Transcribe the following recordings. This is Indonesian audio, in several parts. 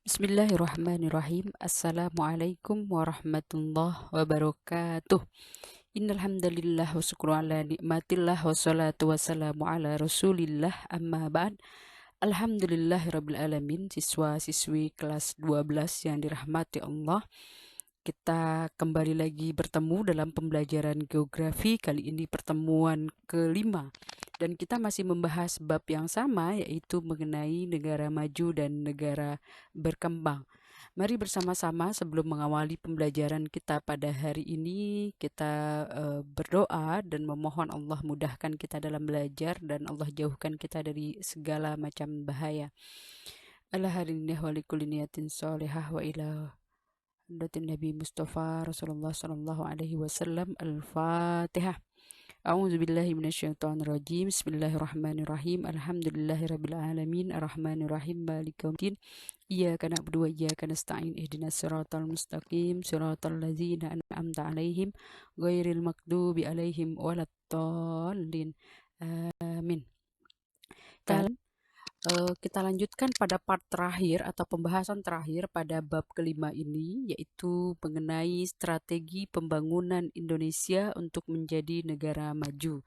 Bismillahirrahmanirrahim. Assalamualaikum warahmatullahi wabarakatuh. Innalhamdalillah wa syukru ala nikmatillah wa salatu wassalamu ala rasulillah amma ba'd. Alhamdulillahirabbil alamin. Siswa-siswi kelas 12 yang dirahmati Allah, kita kembali lagi bertemu dalam pembelajaran geografi. Kali ini pertemuan kelima dan kita masih membahas bab yang sama, yaitu mengenai negara maju dan negara berkembang. Mari bersama-sama sebelum mengawali pembelajaran kita pada hari ini, kita berdoa dan memohon Allah mudahkan kita dalam belajar dan Allah jauhkan kita dari segala macam bahaya. Ala harinah wa likulli niyatin sholihah wa ila hadratin Nabi Mustafa Rasulullah sallallahu alaihi wasallam. Al-Fatihah. A'udzu billahi minasyaitonir rajim. Bismillahirrahmanirrahim. Alhamdulillahirabbil alamin. Arrahmanir rahim. Maliki yaumiddin. Iyyaka na'budu wa iyyaka nasta'in. Ihdinas siratal mustaqim. Siratal ladzina an'amta 'alaihim ghairil maghdubi 'alaihim waladdallin. Amin. Kita lanjutkan pada part terakhir atau pembahasan terakhir pada bab kelima ini, yaitu mengenai strategi pembangunan Indonesia untuk menjadi negara maju.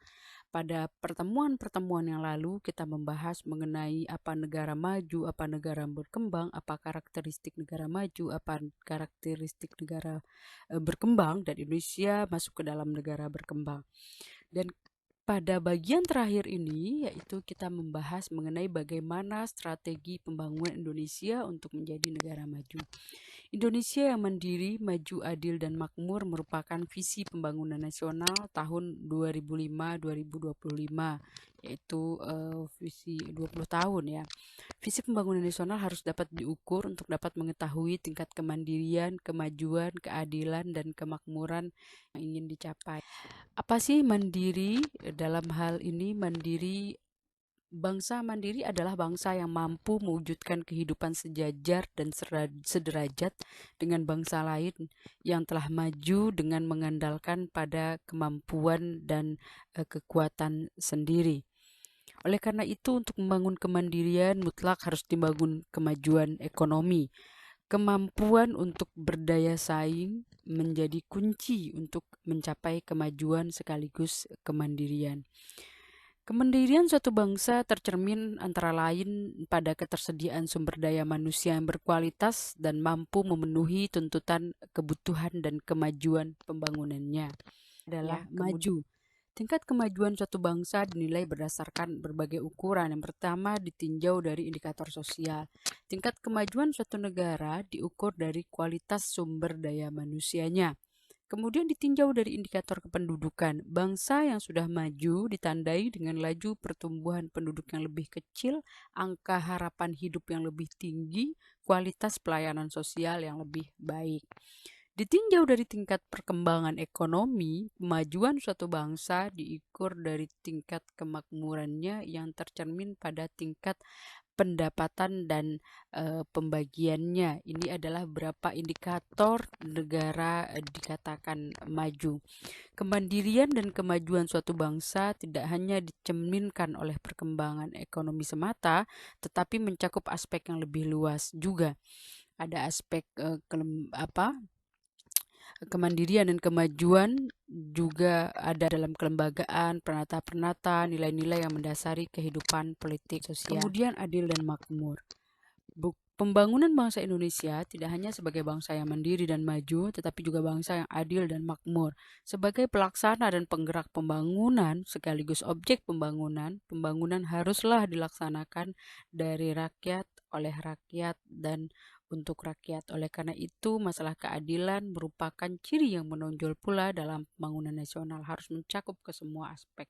Pada pertemuan-pertemuan yang lalu kita membahas mengenai apa negara maju, apa negara berkembang, apa karakteristik negara maju, apa karakteristik negara berkembang, dan Indonesia masuk ke dalam negara berkembang. Dan pada bagian terakhir ini, yaitu kita membahas mengenai bagaimana strategi pembangunan Indonesia untuk menjadi negara maju. Indonesia yang mandiri, maju, adil, dan makmur merupakan visi pembangunan nasional tahun 2005-2025, yaitu visi 20 tahun ya. Visi pembangunan nasional harus dapat diukur untuk dapat mengetahui tingkat kemandirian, kemajuan, keadilan, dan kemakmuran yang ingin dicapai. Apa sih mandiri? Dalam hal ini bangsa mandiri adalah bangsa yang mampu mewujudkan kehidupan sejajar dan sederajat dengan bangsa lain yang telah maju dengan mengandalkan pada kemampuan dan kekuatan sendiri. Oleh karena itu, untuk membangun kemandirian mutlak harus dibangun kemajuan ekonomi. Kemampuan untuk berdaya saing menjadi kunci untuk mencapai kemajuan sekaligus kemandirian. Kemandirian suatu bangsa tercermin antara lain pada ketersediaan sumber daya manusia yang berkualitas dan mampu memenuhi tuntutan kebutuhan dan kemajuan pembangunannya. Adalah maju. Tingkat kemajuan suatu bangsa dinilai berdasarkan berbagai ukuran. Yang pertama ditinjau dari indikator sosial. Tingkat kemajuan suatu negara diukur dari kualitas sumber daya manusianya. Kemudian ditinjau dari indikator kependudukan. Bangsa yang sudah maju ditandai dengan laju pertumbuhan penduduk yang lebih kecil, angka harapan hidup yang lebih tinggi, kualitas pelayanan sosial yang lebih baik. Ditinjau dari tingkat perkembangan ekonomi, kemajuan suatu bangsa diukur dari tingkat kemakmurannya yang tercermin pada tingkat pendapatan dan pembagiannya. Ini adalah beberapa indikator negara dikatakan maju. Kemandirian dan kemajuan suatu bangsa tidak hanya dicerminkan oleh perkembangan ekonomi semata, tetapi mencakup aspek yang lebih luas juga. Ada aspek kemandirian dan kemajuan juga ada dalam kelembagaan, pernata-pernata, nilai-nilai yang mendasari kehidupan politik sosial. Kemudian adil dan makmur. Pembangunan bangsa Indonesia tidak hanya sebagai bangsa yang mandiri dan maju, tetapi juga bangsa yang adil dan makmur. Sebagai pelaksana dan penggerak pembangunan sekaligus objek pembangunan, pembangunan haruslah dilaksanakan dari rakyat, oleh rakyat, dan untuk rakyat. Oleh karena itu, masalah keadilan merupakan ciri yang menonjol pula dalam pembangunan nasional, harus mencakup ke semua aspek.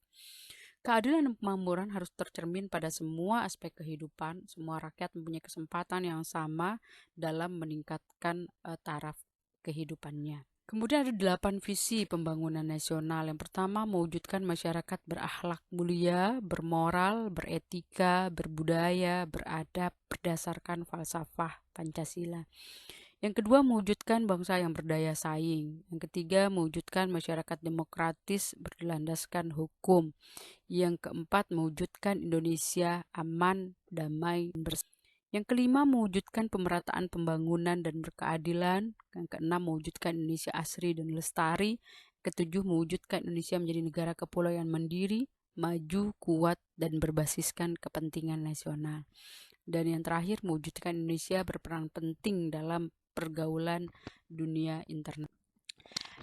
Keadilan dan kemakmuran harus tercermin pada semua aspek kehidupan. Semua rakyat mempunyai kesempatan yang sama dalam meningkatkan taraf kehidupannya. Kemudian ada 8 visi pembangunan nasional. Yang pertama, mewujudkan masyarakat berakhlak mulia, bermoral, beretika, berbudaya, beradab, berdasarkan falsafah Pancasila. Yang kedua, mewujudkan bangsa yang berdaya saing. Yang ketiga, mewujudkan masyarakat demokratis berlandaskan hukum. Yang keempat, mewujudkan Indonesia aman, damai, dan bersih. Yang kelima, mewujudkan pemerataan pembangunan dan berkeadilan. Yang keenam, mewujudkan Indonesia asri dan lestari. Ketujuh, mewujudkan Indonesia menjadi negara kepulauan mandiri, maju, kuat, dan berbasiskan kepentingan nasional. Dan yang terakhir, mewujudkan Indonesia berperan penting dalam pergaulan dunia internasional.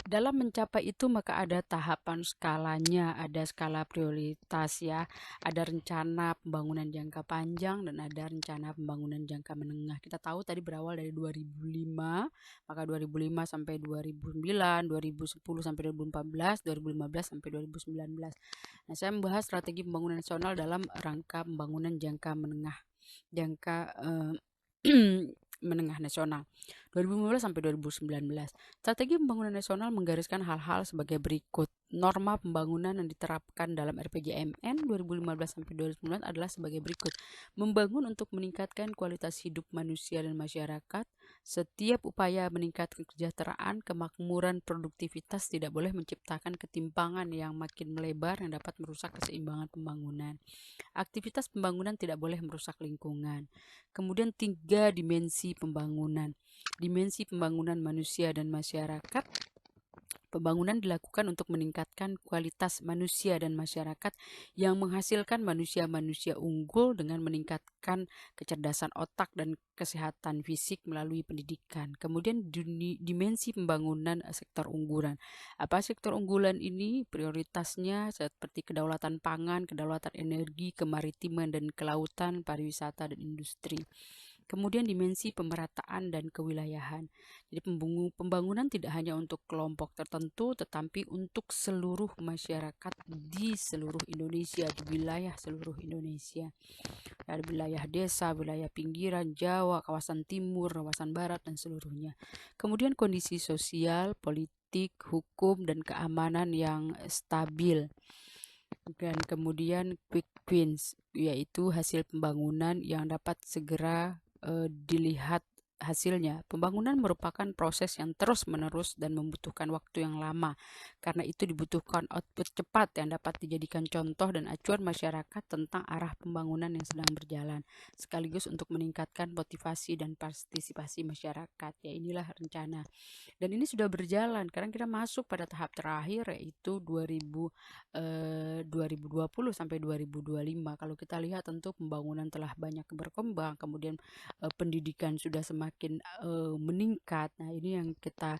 Dalam mencapai itu maka ada tahapan skalanya, ada skala prioritas ya, ada rencana pembangunan jangka panjang dan ada rencana pembangunan jangka menengah. Kita tahu tadi berawal dari 2005, maka 2005 sampai 2009, 2010 sampai 2014, 2015 sampai 2019. Nah, saya membahas strategi pembangunan nasional dalam rangka pembangunan jangka menengah, jangka menengah nasional 2015 sampai 2019. Strategi pembangunan nasional menggariskan hal-hal sebagai berikut. Norma pembangunan yang diterapkan dalam RPJMN 2015 sampai 2019 adalah sebagai berikut. Membangun untuk meningkatkan kualitas hidup manusia dan masyarakat. Setiap upaya meningkatkan kesejahteraan, kemakmuran, produktivitas tidak boleh menciptakan ketimpangan yang makin melebar yang dapat merusak keseimbangan pembangunan. Aktivitas pembangunan tidak boleh merusak lingkungan. Kemudian 3 dimensi pembangunan. Dimensi pembangunan manusia dan masyarakat. Pembangunan dilakukan untuk meningkatkan kualitas manusia dan masyarakat yang menghasilkan manusia-manusia unggul dengan meningkatkan kecerdasan otak dan kesehatan fisik melalui pendidikan. Kemudian dimensi pembangunan sektor unggulan. Apa sektor unggulan ini? Prioritasnya seperti kedaulatan pangan, kedaulatan energi, kemaritiman dan kelautan, pariwisata dan industri. Kemudian dimensi pemerataan dan kewilayahan. Jadi pembangunan tidak hanya untuk kelompok tertentu, tetapi untuk seluruh masyarakat di seluruh Indonesia, di wilayah seluruh Indonesia. Ada wilayah desa, wilayah pinggiran, Jawa, kawasan timur, kawasan barat, dan seluruhnya. Kemudian kondisi sosial, politik, hukum, dan keamanan yang stabil. Dan kemudian quick wins, yaitu hasil pembangunan yang dapat segera dilihat hasilnya. Pembangunan merupakan proses yang terus-menerus dan membutuhkan waktu yang lama. Karena itu dibutuhkan output cepat yang dapat dijadikan contoh dan acuan masyarakat tentang arah pembangunan yang sedang berjalan, sekaligus untuk meningkatkan motivasi dan partisipasi masyarakat. Ya, inilah rencana. Dan ini sudah berjalan. Sekarang kita masuk pada tahap terakhir, yaitu 2020 sampai 2025. Kalau kita lihat tentu pembangunan telah banyak berkembang, kemudian pendidikan sudah semakin meningkat. Nah, ini yang kita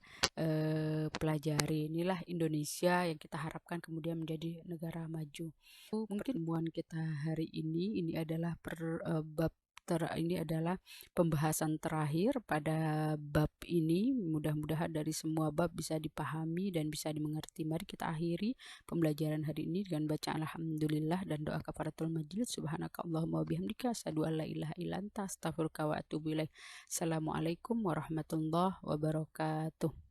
pelajari. Inilah Indonesia yang kita harapkan kemudian menjadi negara maju. Mungkin pertemuan kita hari ini adalah bab ini adalah pembahasan terakhir pada bab ini. Mudah-mudahan dari semua bab bisa dipahami dan bisa dimengerti. Mari kita akhiri pembelajaran hari ini dengan bacaan alhamdulillah dan doa kafaratul majelis. Subhanakallahumma wabihamdika asyhadu an la ilaha illa anta astaghfiruka wa atubu ilaik. Assalamualaikum warahmatullahi wabarakatuh.